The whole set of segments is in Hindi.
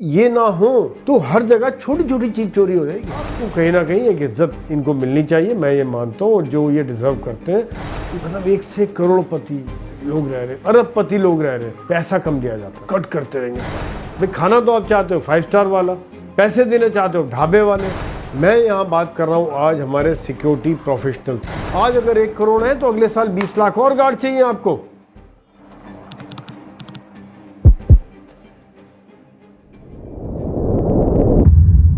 ये ना हो तो हर जगह छोटी छोटी चीज चोरी हो जाएगी। तो कहीं ना कहीं एक इज्जत इनको मिलनी चाहिए, मैं ये मानता हूँ, और जो ये डिजर्व करते हैं। मतलब 1 से करोड़पति लोग रह रहे, अरबपति लोग रह रहे, पैसा कम दिया जाता, कट करते रहेंगे। भाई खाना तो आप चाहते हो 5 स्टार वाला, पैसे देना चाहते हो ढाबे वाले। मैं यहाँ बात कर रहा हूँ आज हमारे सिक्योरिटी प्रोफेशनल्स। आज अगर 1 करोड़ है तो अगले साल 20 लाख और गार्ड चाहिए आपको।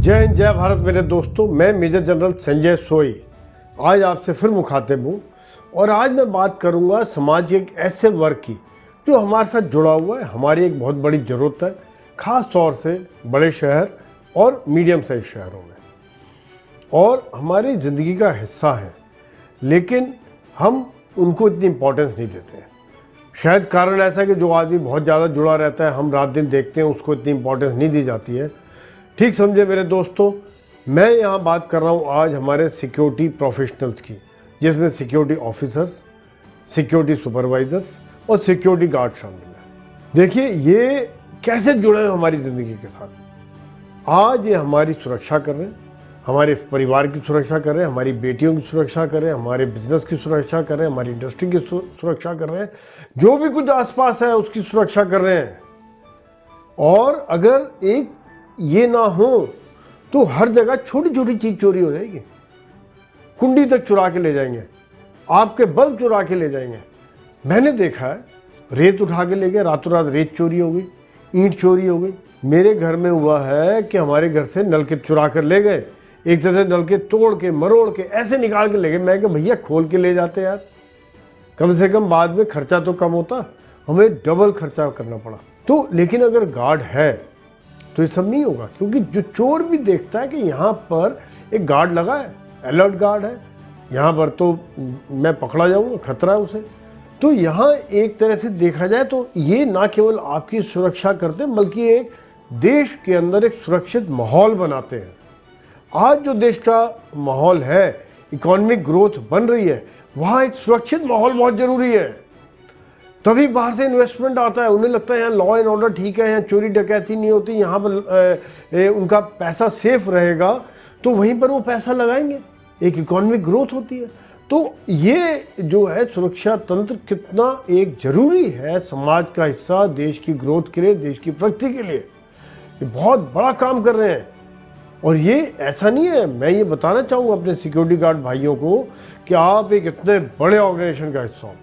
जय हिंद, जय भारत मेरे दोस्तों। मैं मेजर जनरल संजय सोई आज आपसे फिर मुखातिब हूँ, और आज मैं बात करूँगा समाज के एक ऐसे वर्ग की जो हमारे साथ जुड़ा हुआ है, हमारी एक बहुत बड़ी ज़रूरत है, ख़ास तौर से बड़े शहर और मीडियम साइज शहरों में, और हमारी ज़िंदगी का हिस्सा है, लेकिन हम उनको इतनी इम्पोर्टेंस नहीं देते हैं। शायद कारण ऐसा है कि जो आदमी बहुत ज़्यादा जुड़ा रहता है, हम रात दिन देखते हैं, उसको इतनी इम्पोर्टेंस नहीं दी जाती है। ठीक समझे मेरे दोस्तों। मैं यहाँ बात कर रहा हूँ आज हमारे सिक्योरिटी प्रोफेशनल्स की, जिसमें सिक्योरिटी ऑफिसर्स, सिक्योरिटी सुपरवाइजर्स और सिक्योरिटी गार्ड शामिल हैं। देखिए ये कैसे जुड़े हैं हमारी ज़िंदगी के साथ। आज ये हमारी सुरक्षा कर रहे हैं, हमारे परिवार की सुरक्षा कर रहे हैं, हमारी बेटियों की सुरक्षा कर रहे हैं, हमारे बिजनेस की सुरक्षा कर रहे हैं, हमारी इंडस्ट्री की सुरक्षा कर रहे हैं, जो भी कुछ आसपास है उसकी सुरक्षा कर रहे हैं। और अगर एक ये ना हो तो हर जगह छोटी छोटी चीज चोरी हो जाएगी। कुंडी तक चुरा के ले जाएंगे, आपके बल्ब चुरा के ले जाएंगे। मैंने देखा है, रेत उठा के ले गए, रातों रात रेत चोरी हो गई, ईंट चोरी हो गई। मेरे घर में हुआ है कि हमारे घर से नलके चुरा कर ले गए, एक तरह से नलके तोड़ के मरोड़ के ऐसे निकाल के ले गए। मैं कहा भैया खोल के ले जाते यार, कम से कम बाद में खर्चा तो कम होता, हमें डबल खर्चा करना पड़ा। तो लेकिन अगर गार्ड है तो ये सब नहीं होगा, क्योंकि जो चोर भी देखता है कि यहाँ पर एक गार्ड लगा है, अलर्ट गार्ड है, यहाँ पर तो मैं पकड़ा जाऊँगा, खतरा है उसे। तो यहाँ एक तरह से देखा जाए तो ये ना केवल आपकी सुरक्षा करते हैं, बल्कि एक देश के अंदर एक सुरक्षित माहौल बनाते हैं। आज जो देश का माहौल है, इकोनॉमिक ग्रोथ बन रही है, वहाँ एक सुरक्षित माहौल बहुत ज़रूरी है। तभी बाहर से इन्वेस्टमेंट आता है, उन्हें लगता है यहाँ लॉ एंड ऑर्डर ठीक है, यहाँ चोरी डकैती नहीं होती, यहाँ पर उनका पैसा सेफ रहेगा, तो वहीं पर वो पैसा लगाएंगे, एक इकोनॉमिक ग्रोथ होती है। तो ये जो है सुरक्षा तंत्र कितना एक ज़रूरी है समाज का हिस्सा, देश की ग्रोथ के लिए, देश की प्रगति के लिए। ये बहुत बड़ा काम कर रहे हैं। और ये ऐसा नहीं है, मैं ये बताना चाहूँगा अपने सिक्योरिटी गार्ड भाइयों को कि आप एक इतने बड़े ऑर्गेनाइजेशन का हिस्सा हो।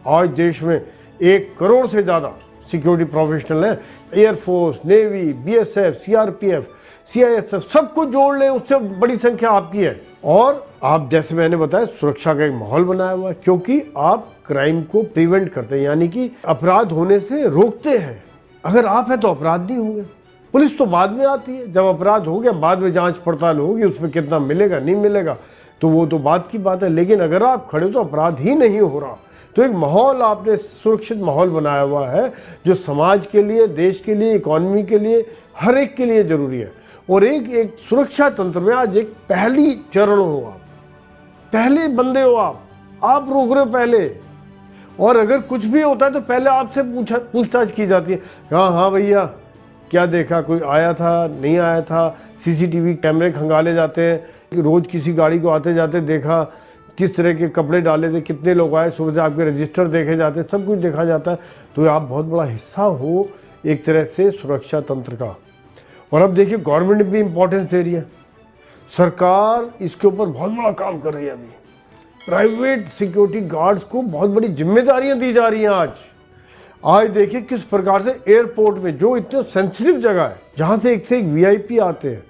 आज देश में 1 करोड़ से ज़्यादा सिक्योरिटी प्रोफेशनल हैं। Air force, navy, BSF, CRPF, CISF, सबको जोड़ लें, उससे बड़ी संख्या आपकी है। और आप जैसे मैंने बताया, सुरक्षा का एक माहौल बनाया हुआ है, क्योंकि आप क्राइम को प्रिवेंट करते हैं, यानी कि अपराध होने से रोकते हैं। अगर आप हैं तो अपराध नहीं होंगे। पुलिस तो बाद में आती है, जब अपराध हो गया बाद में जांच पड़ताल होगी, उसमें कितना मिलेगा नहीं मिलेगा तो वो तो बात की बात है। लेकिन अगर आप खड़े हो तो अपराध ही नहीं हो रहा। तो एक माहौल आपने सुरक्षित माहौल बनाया हुआ है, जो समाज के लिए, देश के लिए, इकोनॉमी के लिए, हर एक के लिए ज़रूरी है। और एक सुरक्षा तंत्र में आज एक पहली चरण हो, आप पहले बंदे हो, आप रोक रहे हो पहले। और अगर कुछ भी होता है तो पहले आपसे पूछताछ की जाती है। हाँ भैया, क्या देखा, कोई आया था, नहीं आया था, सीसीटीवी कैमरे खंगाले जाते हैं, रोज़ किसी गाड़ी को आते जाते देखा, किस तरह के कपड़े डाले थे, कितने लोग आए, सुबह से आपके रजिस्टर देखे जाते हैं, सब कुछ देखा जाता है। तो आप बहुत बड़ा हिस्सा हो एक तरह से सुरक्षा तंत्र का। और अब देखिए गवर्नमेंट भी इम्पोर्टेंस दे रही है, सरकार इसके ऊपर बहुत बड़ा काम कर रही है। अभी प्राइवेट सिक्योरिटी गार्ड्स को बहुत बड़ी जिम्मेदारियां दी जा रही हैं। आज देखिए किस प्रकार से एयरपोर्ट में, जो इतने सेंसिटिव जगह है, जहाँ से एक वीआईपी आते हैं,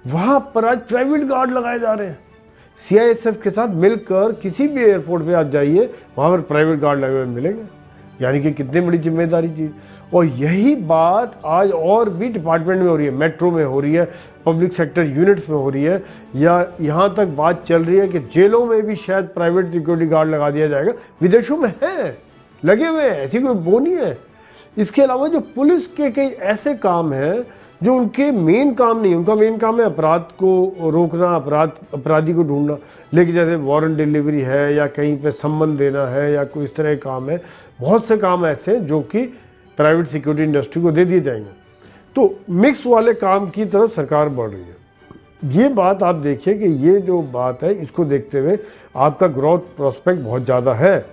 वहाँ पर आज प्राइवेट गार्ड लगाए जा रहे हैं। सीआईएसएफ के साथ मिलकर किसी भी एयरपोर्ट पे आप जाइए, वहाँ पर प्राइवेट गार्ड लगे हुए मिलेंगे। यानी कि कितनी बड़ी जिम्मेदारी चीज़। और यही बात आज और भी डिपार्टमेंट में हो रही है, मेट्रो में हो रही है, पब्लिक सेक्टर यूनिट्स में हो रही है, या यहाँ तक बात चल रही है कि जेलों में भी शायद प्राइवेट सिक्योरिटी गार्ड लगा दिया जाएगा। विदेशों में है, लगे हुए हैं, ऐसी कोई वो नहीं है। इसके अलावा जो पुलिस के कई ऐसे काम हैं जो उनके मेन काम नहीं, उनका मेन काम है अपराध को रोकना, अपराधी को ढूंढना। लेकिन जैसे वारंट डिलीवरी है, या कहीं पे सम्मन देना है, या कोई इस तरह के काम है, बहुत से काम ऐसे हैं जो कि प्राइवेट सिक्योरिटी इंडस्ट्री को दे दिए जाएंगे। तो मिक्स वाले काम की तरफ सरकार बढ़ रही है। ये बात आप देखिए कि ये जो बात है इसको देखते हुए आपका ग्रोथ प्रोस्पेक्ट बहुत ज़्यादा है।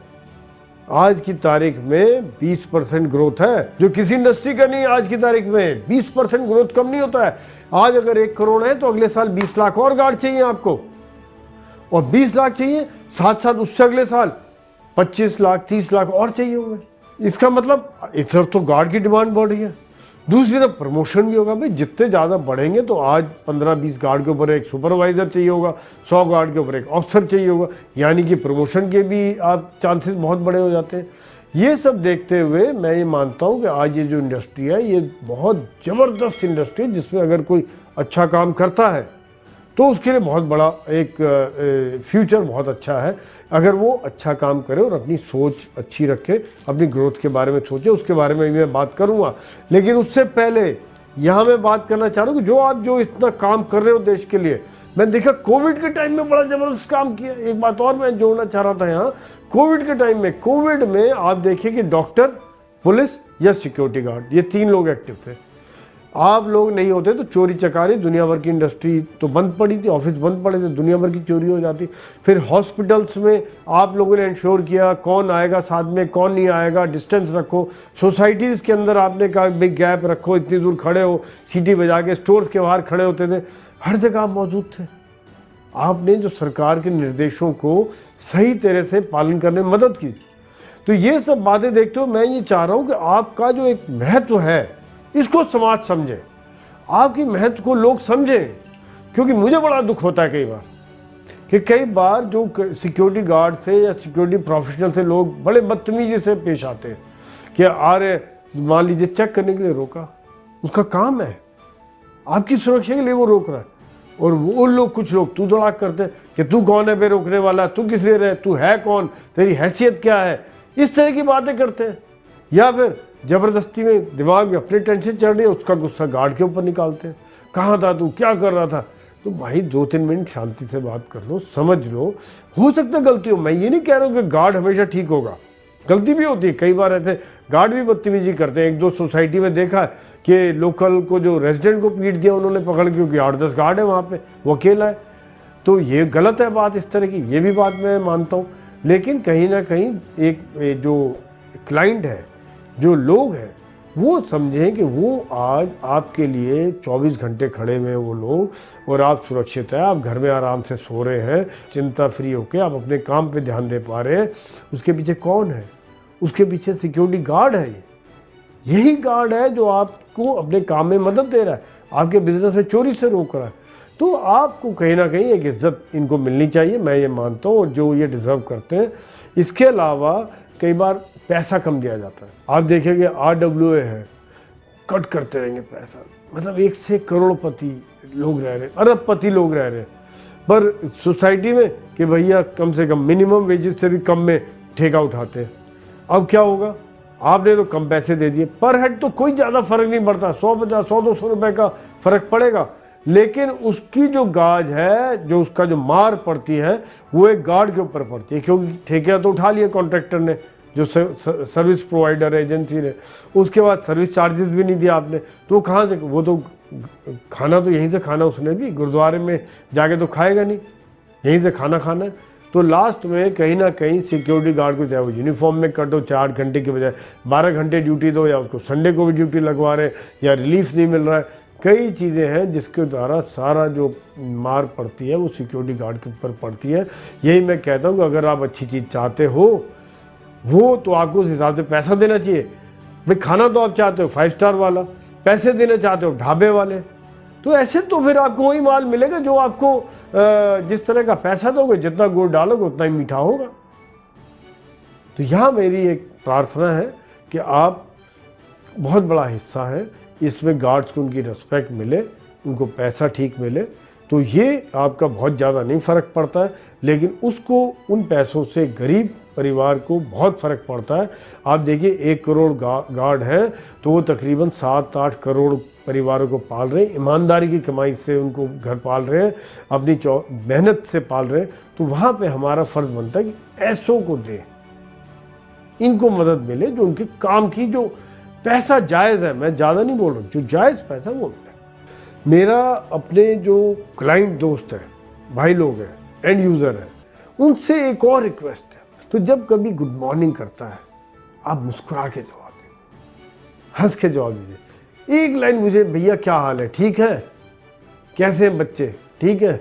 आज की तारीख में 20% ग्रोथ है, जो किसी इंडस्ट्री का नहीं। आज की तारीख में 20% ग्रोथ कम नहीं होता है। आज अगर 1 करोड़ है तो अगले साल 20 लाख और गार्ड चाहिए आपको, और 20 लाख चाहिए, साथ साथ उससे अगले साल 25 लाख 30 लाख और चाहिए होंगे। इसका मतलब एक तरफ तो गार्ड की डिमांड बढ़ रही है, दूसरी तरफ प्रमोशन भी होगा। भाई जितने ज़्यादा बढ़ेंगे तो आज 15-20 गार्ड के ऊपर एक सुपरवाइज़र चाहिए होगा, 100 गार्ड के ऊपर एक ऑफिसर चाहिए होगा, यानी कि प्रमोशन के भी आप चांसेस बहुत बड़े हो जाते हैं। ये सब देखते हुए मैं ये मानता हूँ कि आज ये जो इंडस्ट्री है ये बहुत ज़बरदस्त इंडस्ट्री है, जिसमें अगर कोई अच्छा काम करता है तो उसके लिए बहुत बड़ा एक फ्यूचर बहुत अच्छा है। अगर वो अच्छा काम करे और अपनी सोच अच्छी रखे, अपनी ग्रोथ के बारे में सोचे, उसके बारे में मैं बात करूँगा। लेकिन उससे पहले यहाँ मैं बात करना चाह रहा हूँ कि जो इतना काम कर रहे हो देश के लिए, मैं देखा कोविड के टाइम में बड़ा ज़बरदस्त काम किया। एक बात और मैं जोड़ना चाह रहा था यहाँ, कोविड के टाइम में, कोविड में आप देखिए कि डॉक्टर, पुलिस या सिक्योरिटी गार्ड, ये 3 लोग एक्टिव थे। आप लोग नहीं होते तो चोरी चकारी, दुनिया भर की इंडस्ट्री तो बंद पड़ी थी, ऑफिस बंद पड़े थे, दुनिया भर की चोरी हो जाती। फिर हॉस्पिटल्स में आप लोगों ने इंश्योर किया कौन आएगा साथ में, कौन नहीं आएगा, डिस्टेंस रखो। सोसाइटीज़ के अंदर आपने कहा बिग गैप रखो, इतनी दूर खड़े हो, सीटी बजा के स्टोर्स के बाहर खड़े होते थे, हर जगह आप मौजूद थे। आपने जो सरकार के निर्देशों को सही तरह से पालन करने में मदद की। तो ये सब बातें देखते हुए मैं ये चाह रहा हूँ कि आपका जो एक महत्व है इसको समाज समझे, आपकी महत्व को लोग समझें। क्योंकि मुझे बड़ा दुख होता है कई बार जो सिक्योरिटी गार्ड से या सिक्योरिटी प्रोफेशनल से लोग बड़े बदतमीजी से पेश आते हैं कि आ रहे, मान लीजिए चेक करने के लिए रोका, उसका काम है, आपकी सुरक्षा के लिए वो रोक रहा है, और वो लोग, कुछ लोग तू दड़ाक करते हैं कि तू कौन है बे रोकने वाला, तू किस लिए रहे, तू है कौन, तेरी हैसियत क्या है, इस तरह की बातें करते हैं। या फिर ज़बरदस्ती में दिमाग में अपनी टेंशन चढ़ रही है, उसका गुस्सा गार्ड के ऊपर निकालते हैं। कहाँ था तू, क्या कर रहा था? तो भाई 2-3 मिनट शांति से बात कर लो, समझ लो। हो सकता है गलती हो, मैं ये नहीं कह रहा हूँ कि गार्ड हमेशा ठीक होगा, गलती भी होती है। कई बार ऐसे गार्ड भी बदतमीजी करते हैं। 1-2 सोसाइटी में देखा कि लोकल को, जो रेजिडेंट को पीट दिया उन्होंने पकड़, क्योंकि 8-10 गार्ड है वहाँ पे, वो अकेला है। तो ये गलत है बात इस तरह की, ये भी बात मैं मानता हूँ। लेकिन कहीं ना कहीं एक जो क्लाइंट है, जो लोग हैं, वो समझें कि वो आज आपके लिए 24 घंटे खड़े हुए हैं वो लोग, और आप सुरक्षित हैं, आप घर में आराम से सो रहे हैं, चिंता फ्री होकर आप अपने काम पे ध्यान दे पा रहे हैं। उसके पीछे कौन है? उसके पीछे सिक्योरिटी गार्ड है। यही गार्ड है जो आपको अपने काम में मदद दे रहा है, आपके बिजनेस में चोरी से रोक रहा है। तो आपको कहीं ना कहीं एक इज्जत इनको मिलनी चाहिए, मैं ये मानता हूँ, और जो ये डिज़र्व करते हैं। इसके अलावा कई बार पैसा कम दिया जाता है। आप देखेंगे RWA है, कट करते रहेंगे पैसा, मतलब 1 से करोड़पति लोग रह रहे हैं, अरबपति लोग रह रहे हैं, पर सोसाइटी में कि भैया कम से कम मिनिमम वेजेस से भी कम में ठेका उठाते हैं। अब क्या होगा? आपने तो कम पैसे दे दिए, पर हेड तो कोई ज़्यादा फर्क नहीं पड़ता, 150, 100-200 रुपये का फर्क पड़ेगा, लेकिन उसकी जो गाज है, जो उसका जो मार पड़ती है, वो एक गार्ड के ऊपर पड़ती है। क्योंकि ठेका तो उठा लिया कॉन्ट्रैक्टर ने, जो सर्विस प्रोवाइडर एजेंसी ने, उसके बाद सर्विस चार्जेस भी नहीं दिया आपने, तो कहाँ से? वो तो खाना तो यहीं से खाना, उसने भी गुरुद्वारे में जाके तो खाएगा नहीं, यहीं से खाना खाना है। तो लास्ट में कहीं ना कहीं सिक्योरिटी गार्ड को, चाहे वो यूनिफॉर्म में कर दो, 8 घंटे के बजाय 12 घंटे ड्यूटी दो, या उसको संडे को भी ड्यूटी लगवा रहे, या रिलीफ नहीं मिल रहा है, कई चीज़ें हैं जिसके द्वारा सारा जो मार पड़ती है वो सिक्योरिटी गार्ड के ऊपर पड़ती है। यही मैं कहता हूँ कि अगर आप अच्छी चीज़ चाहते हो, वो तो आपको उस हिसाब से पैसा देना चाहिए। भाई खाना तो आप चाहते हो 5 स्टार वाला, पैसे देना चाहते हो ढाबे वाले, तो ऐसे तो फिर आपको वही माल मिलेगा जो आपको जिस तरह का पैसा दोगे, जितना गुड़ डालोगे उतना ही मीठा होगा। तो यहाँ मेरी एक प्रार्थना है कि आप, बहुत बड़ा हिस्सा है इसमें गार्ड्स को उनकी रिस्पेक्ट मिले, उनको पैसा ठीक मिले, तो ये आपका बहुत ज़्यादा नहीं फ़र्क पड़ता है, लेकिन उसको उन पैसों से गरीब परिवार को बहुत फ़र्क पड़ता है। आप देखिए 1 करोड़ गार्ड हैं तो वो तकरीबन 7-8 करोड़ परिवारों को पाल रहे हैं, ईमानदारी की कमाई से उनको घर पाल रहे हैं, अपनी मेहनत से पाल रहे हैं। तो वहाँ पे हमारा फ़र्ज़ बनता है कि ऐसों को दें, इनको मदद मिले, जो उनके काम की जो पैसा जायज़ है, मैं ज़्यादा नहीं बोल रहा हूँ, जो जायज़ पैसा वो मिले। मेरा अपने जो क्लाइंट दोस्त हैं, भाई लोग हैं, एंड यूज़र हैं, उनसे एक और रिक्वेस्ट है, तो जब कभी गुड मॉर्निंग करता है आप मुस्कुरा के जवाब दें, हंस के जवाब दीजिए। एक लाइन मुझे, भैया क्या हाल है, ठीक है, कैसे हैं बच्चे, ठीक है,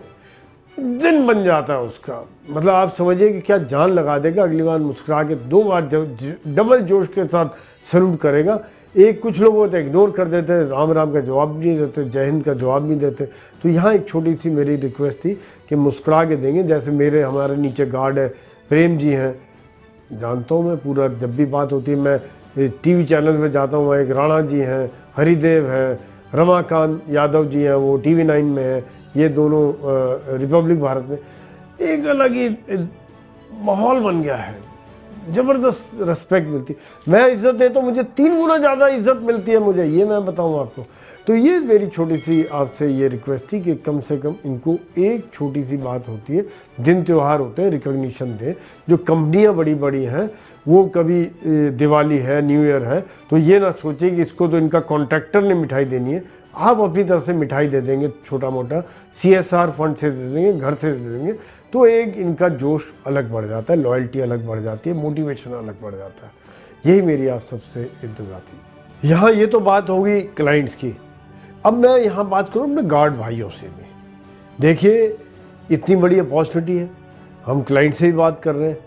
दिन बन जाता है उसका। मतलब आप समझिए कि क्या जान लगा देगा, अगली बार मुस्कुरा के 2 बार डबल जोश के साथ सैल्यूट करेगा। एक कुछ लोग होते इग्नोर कर देते हैं, राम राम का जवाब नहीं देते, जय हिंद का जवाब नहीं देते। तो यहाँ एक छोटी सी मेरी रिक्वेस्ट थी कि मुस्कुरा के देंगे। जैसे हमारे नीचे गार्ड है, प्रेम जी हैं, जानता हूँ मैं पूरा, जब भी बात होती है मैं टीवी चैनल में जाता हूँ, एक राणा जी हैं, हरिदेव हैं, रमाकांत यादव जी हैं, वो TV9 में हैं, ये दोनों रिपब्लिक भारत में। एक अलग ही माहौल बन गया है, ज़बरदस्त रिस्पेक्ट मिलती है। मैं इज़्ज़त देता हूँ, मुझे 3 गुना ज़्यादा इज़्ज़त मिलती है मुझे, ये मैं बताऊँ आपको। तो ये मेरी छोटी सी आपसे ये रिक्वेस्ट थी कि कम से कम इनको एक छोटी सी बात होती है, दिन त्यौहार होते हैं, रिकॉग्निशन दे। जो कंपनियां बड़ी बड़ी हैं वो कभी दिवाली है, न्यू ईयर है, तो ये ना सोचे कि इसको तो इनका कॉन्ट्रैक्टर ने मिठाई देनी है। आप अपनी तरफ से मिठाई दे देंगे, छोटा मोटा CSR फंड से दे देंगे, घर से दे देंगे, तो एक इनका जोश अलग बढ़ जाता है, लॉयल्टी अलग बढ़ जाती है, मोटिवेशन अलग बढ़ जाता है। यही मेरी आप सबसे इल्तिजा थी। यहाँ ये तो बात होगी क्लाइंट्स की। अब मैं यहाँ बात करूँ अपने गार्ड भाइयों से भी। देखिए, इतनी बड़ी अपॉर्चुनिटी है, हम क्लाइंट से ही बात कर रहे हैं,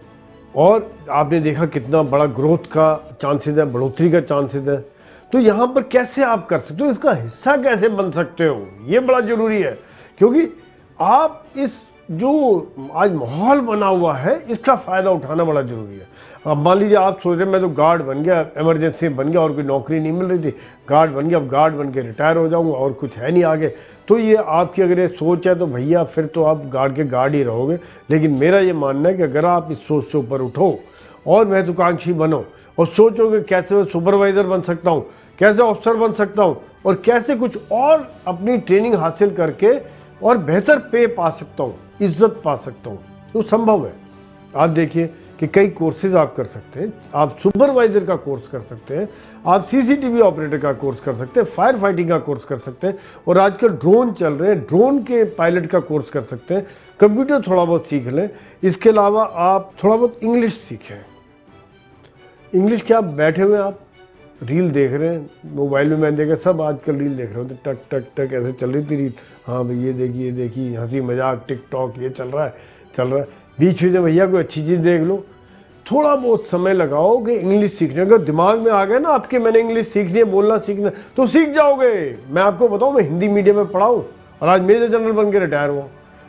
और आपने देखा कितना बड़ा ग्रोथ का चांसेस है, बढ़ोतरी का चांसेस है। तो यहाँ पर कैसे आप कर सकते हो, इसका हिस्सा कैसे बन सकते हो, ये बड़ा ज़रूरी है। क्योंकि आप इस जो आज माहौल बना हुआ है, इसका फ़ायदा उठाना बड़ा ज़रूरी है। अब मान लीजिए आप सोच रहे हैं मैं तो गार्ड बन गया, इमरजेंसी बन गया और कोई नौकरी नहीं मिल रही थी, गार्ड बन गया, अब गार्ड बन के रिटायर हो जाऊंगा और कुछ है नहीं आगे। तो ये आपकी अगर ये सोच है तो भैया फिर तो आप गार्ड के गार्ड ही रहोगे। लेकिन मेरा ये मानना है कि अगर आप इस सोच से ऊपर उठो और महत्वाकांक्षी बनो और सोचोगे कैसे मैं सुपरवाइज़र बन सकता हूँ, कैसे ऑफिसर बन सकता हूँ, और कैसे कुछ और अपनी ट्रेनिंग हासिल करके और बेहतर पे पा सकता हूँ, इज्जत पा सकता हूँ, तो संभव है। आप देखिए कि कई कोर्सेज आप कर सकते हैं। आप सुपरवाइज़र का कोर्स कर सकते हैं, आप CCTV ऑपरेटर का कोर्स कर सकते हैं, फायर फाइटिंग का कोर्स कर सकते हैं, और आजकल ड्रोन चल रहे हैं, ड्रोन के पायलट का कोर्स कर सकते हैं। कंप्यूटर थोड़ा बहुत सीख लें। इसके अलावा आप थोड़ा बहुत इंग्लिश सीखें। इंग्लिश क्या, आप बैठे हुए आप रील देख रहे हैं, मोबाइल में मैंने देखा सब आजकल रील देख रहे होते, टक टक टक ऐसे चल रही थी रील। हाँ भाई, ये देखिए हंसी मजाक टिकटॉक ये चल रहा है। बीच में जब भैया कोई अच्छी चीज़ देख लो, थोड़ा बहुत समय लगाओ कि इंग्लिश सीखने। अगर दिमाग में आ गया ना आपके मैंने इंग्लिश सीखनी है, बोलना सीखना, तो सीख जाओगे। मैं आपको बताऊँ, मैं हिंदी मीडियम में पढ़ा हूँ और आज मेजर जनरल बन के रिटायर हुआ।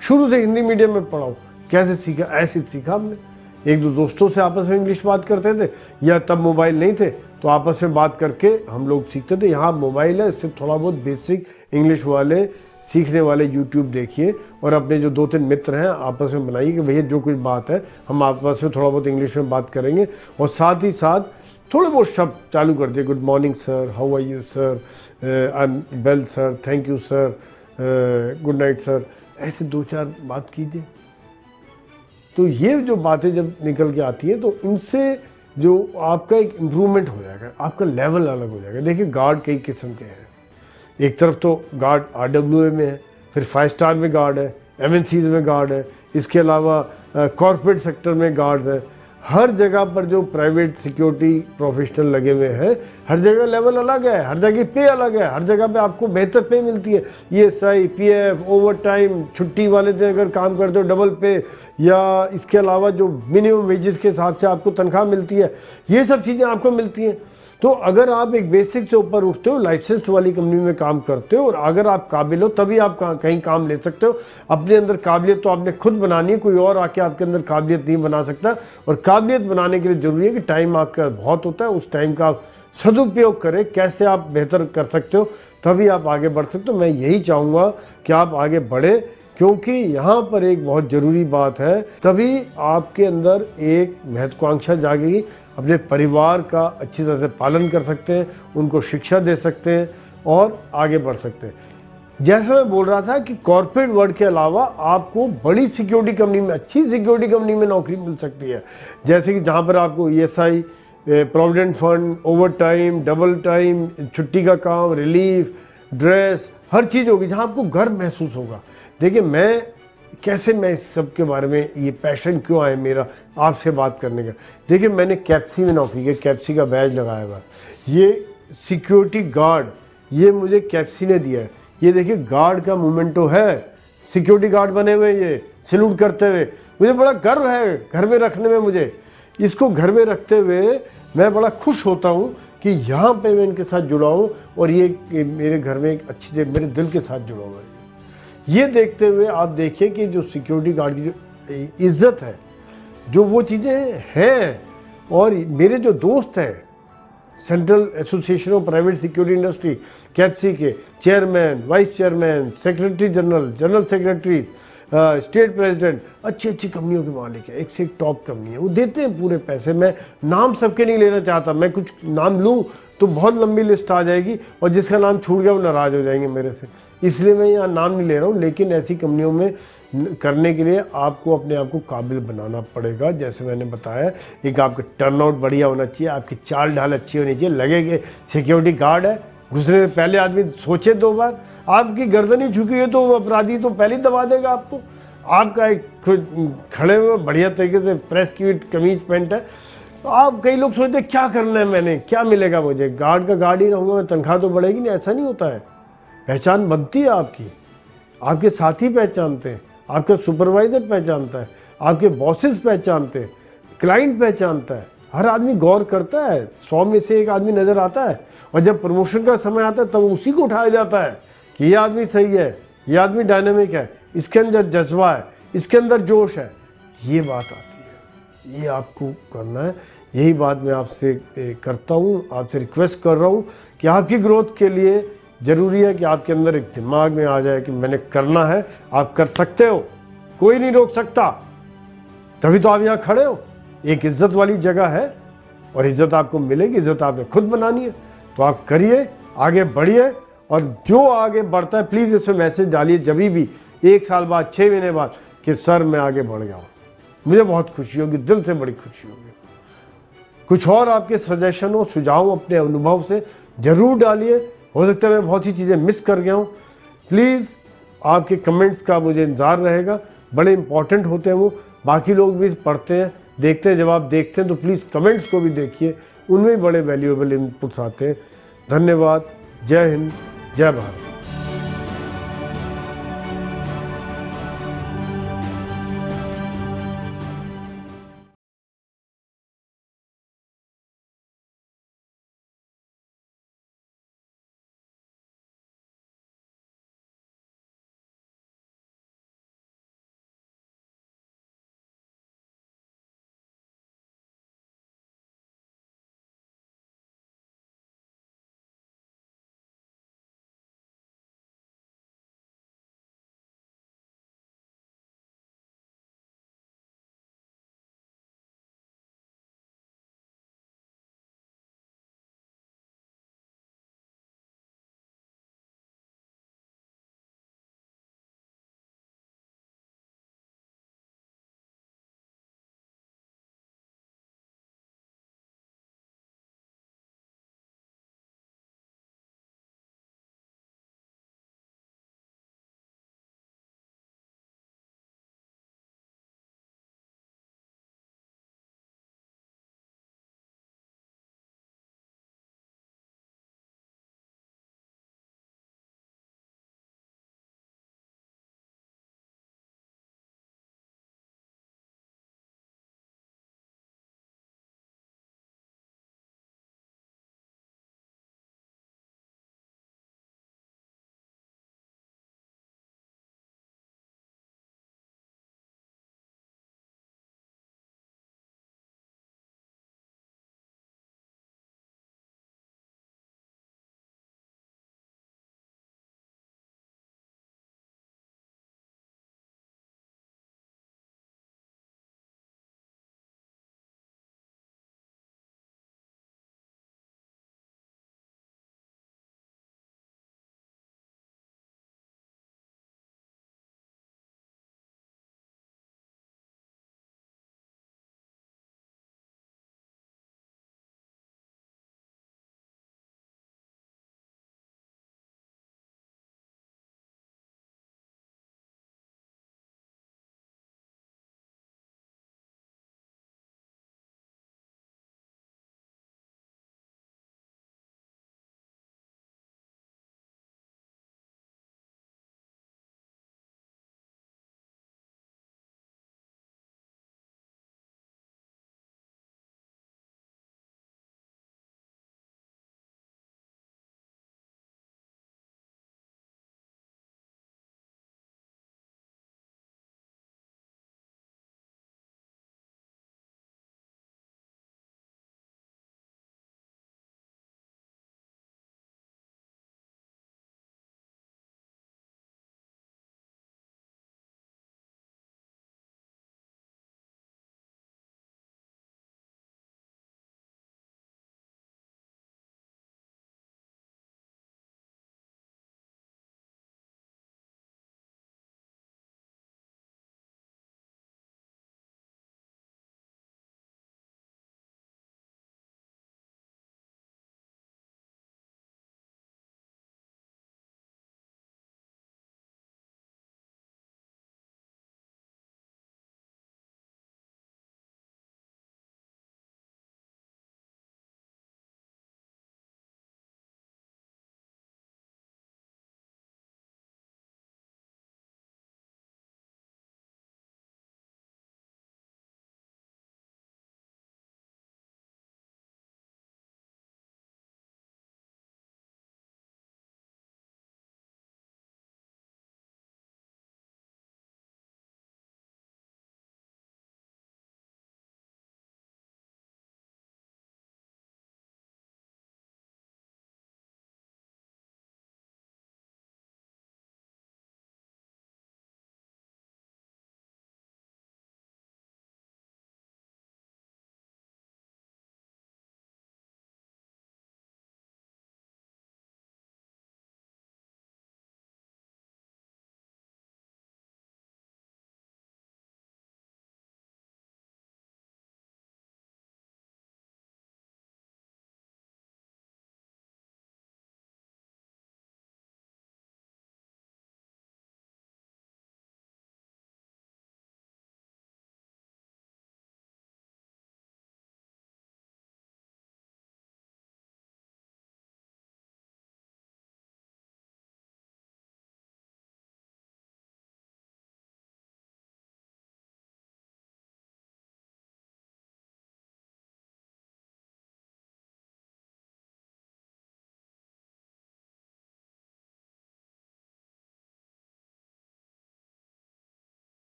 शुरू से हिंदी मीडियम में पढ़ा हूँ। कैसे सीखा? ऐसे सीखा हमने। एक दो दोस्तों से आपस में इंग्लिश बात करते थे, या तब मोबाइल नहीं थे तो आपस में बात करके हम लोग सीखते थे। यहाँ मोबाइल है, इससे थोड़ा बहुत बेसिक इंग्लिश वाले सीखने वाले यूट्यूब देखिए, और अपने जो 2-3 मित्र हैं आपस में बनाइए कि भैया जो कुछ बात है हम आपस में थोड़ा बहुत इंग्लिश में बात करेंगे, और साथ ही साथ थोड़े बहुत शब्द चालू कर दिए। Good morning sir, how are you sir, I am well sir, thank you sir, good night sir, ऐसे 2-4 बात कीजिए। तो ये जो बातें जब निकल के आती हैं तो इनसे जो आपका एक इम्प्रूवमेंट हो जाएगा, आपका लेवल अलग हो जाएगा। देखिए, गार्ड कई किस्म के हैं। एक तरफ तो गार्ड RWA में है, फिर 5 स्टार में गार्ड है, MNCs में गार्ड है, इसके अलावा कॉर्पोरेट सेक्टर में गार्ड है। हर जगह पर जो प्राइवेट सिक्योरिटी प्रोफेशनल लगे हुए हैं, हर जगह लेवल अलग है, हर जगह पे अलग है, हर जगह पे आपको बेहतर पे मिलती है। ESI, PF, ओवर टाइम, छुट्टी वाले दिन अगर काम करते हो डबल पे, या इसके अलावा जो मिनिमम वेजेस के हिसाब से आपको तनख्वाह मिलती है, ये सब चीज़ें आपको मिलती हैं। तो अगर आप एक बेसिक से ऊपर उठते हो, लाइसेंस्ड वाली कंपनी में काम करते हो, और अगर आप काबिल हो तभी आप कहीं काम ले सकते हो। अपने अंदर काबिलियत तो आपने खुद बनानी है, कोई और आके आपके अंदर काबिलियत नहीं बना सकता। और काबिलियत बनाने के लिए ज़रूरी है कि टाइम आपका बहुत होता है, उस टाइम का आप सदुपयोग करें। कैसे आप बेहतर कर सकते हो, तभी आप आगे बढ़ सकते हो। मैं यही चाहूँगा कि आप आगे बढ़े, क्योंकि यहाँ पर एक बहुत ज़रूरी बात है, तभी आपके अंदर एक महत्वाकांक्षा जागेगी। अपने परिवार का अच्छी तरह से पालन कर सकते हैं, उनको शिक्षा दे सकते हैं और आगे बढ़ सकते हैं। जैसा मैं बोल रहा था कि कॉर्पोरेट वर्ल्ड के अलावा आपको बड़ी सिक्योरिटी कंपनी में, अच्छी सिक्योरिटी कंपनी में नौकरी मिल सकती है। जैसे कि जहाँ पर आपको ESI provident fund, over time, double time, छुट्टी का काम, रिलीफ, ड्रेस, हर चीज़ होगी जहाँ आपको गर्व महसूस होगा। देखिए मैं इस सब के बारे में, ये पैशन क्यों आया मेरा आपसे बात करने का। देखिए मैंने कैप्सी में नौकरी की, कैप्सी का बैज लगाया हुआ, ये सिक्योरिटी गार्ड ये मुझे कैप्सी ने दिया है। ये देखिए गार्ड का मोमेंटो है, सिक्योरिटी गार्ड बने हुए ये सैल्यूट करते हुए, मुझे बड़ा गर्व है घर में रखने में। मुझे इसको घर में रखते हुए मैं बड़ा खुश होता हूँ कि यहाँ पे मैं इनके साथ जुड़ा हूँ और ये मेरे घर में एक अच्छी से मेरे दिल के साथ जुड़ा हुआ है। ये देखते हुए आप देखिए कि जो सिक्योरिटी गार्ड की जो इज्जत है, जो वो चीज़ें हैं, और मेरे जो दोस्त हैं central association of private security industry CAPSI के chairman, vice chairman, secretary general, general secretary, state president, अच्छी अच्छी कंपनियों के मालिक है, एक से एक टॉप कंपनी है, वो देते हैं पूरे पैसे। मैं नाम सबके नहीं लेना चाहता, मैं कुछ नाम लूँ तो बहुत लंबी लिस्ट आ जाएगी और जिसका नाम छूट गया वो नाराज़ हो जाएंगे मेरे से, इसलिए मैं यहाँ नाम नहीं ले रहा हूँ। लेकिन ऐसी कंपनियों में करने के लिए आपको अपने आप को काबिल बनाना पड़ेगा। जैसे मैंने बताया, एक आपका टर्नआउट बढ़िया होना चाहिए, आपकी चाल ढाल अच्छी होनी चाहिए, लगे कि सिक्योरिटी गार्ड है, घुसने से पहले आदमी सोचे 2 बार। आपकी गर्दन ही झुकी है तो अपराधी तो पहले ही दबा देगा आपको। आपका एक खड़े हुए बढ़िया तरीके से प्रेस की हुई कमीज पैंट है, तो आप कई लोग सोचते क्या करना है, मैंने क्या मिलेगा मुझे, गार्ड का गार्ड ही रहूँगा मैं, तनख्वाह तो बढ़ेगी नहीं। ऐसा नहीं होता है, पहचान बनती है आपकी, आपके साथी पहचानते हैं, आपका सुपरवाइज़र पहचानता है, आपके बॉसेस पहचानते हैं, क्लाइंट पहचानता है, हर आदमी गौर करता है। 100 में से 1 आदमी नज़र आता है और जब प्रमोशन का समय आता है तब उसी को उठाया जाता है कि ये आदमी सही है, ये आदमी डायनेमिक है, इसके अंदर जज्बा है, इसके अंदर जोश है। ये बात आती है, ये आपको करना है। यही बात मैं आपसे करता हूँ, आपसे रिक्वेस्ट कर रहा हूँ कि आपकी ग्रोथ के लिए ज़रूरी है कि आपके अंदर एक दिमाग में आ जाए कि मैंने करना है। आप कर सकते हो, कोई नहीं रोक सकता, तभी तो आप यहाँ खड़े हो। एक इज्जत वाली जगह है और इज्जत आपको मिलेगी, इज्जत आपने खुद बनानी है। तो आप करिए, आगे बढ़िए, और जो आगे बढ़ता है प्लीज़ इसमें मैसेज डालिए जब भी 1 साल बाद, 6 महीने बाद, कि सर मैं आगे बढ़ गया हूँ। मुझे बहुत खुशी होगी, दिल से बड़ी खुशी होगी। कुछ और आपके सजेशन हो, सुझाव अपने अनुभव से ज़रूर डालिए। हो सकता है मैं बहुत सी चीज़ें मिस कर गया हूँ। प्लीज़ आपके कमेंट्स का मुझे इंतज़ार रहेगा, बड़े इंपॉर्टेंट होते हैं वो। बाकी लोग भी पढ़ते हैं, देखते हैं, जब आप देखते हैं तो प्लीज़ कमेंट्स को भी देखिए, उनमें भी बड़े वैल्यूएबल इनपुट्स आते हैं। धन्यवाद। जय हिंद, जय भारत।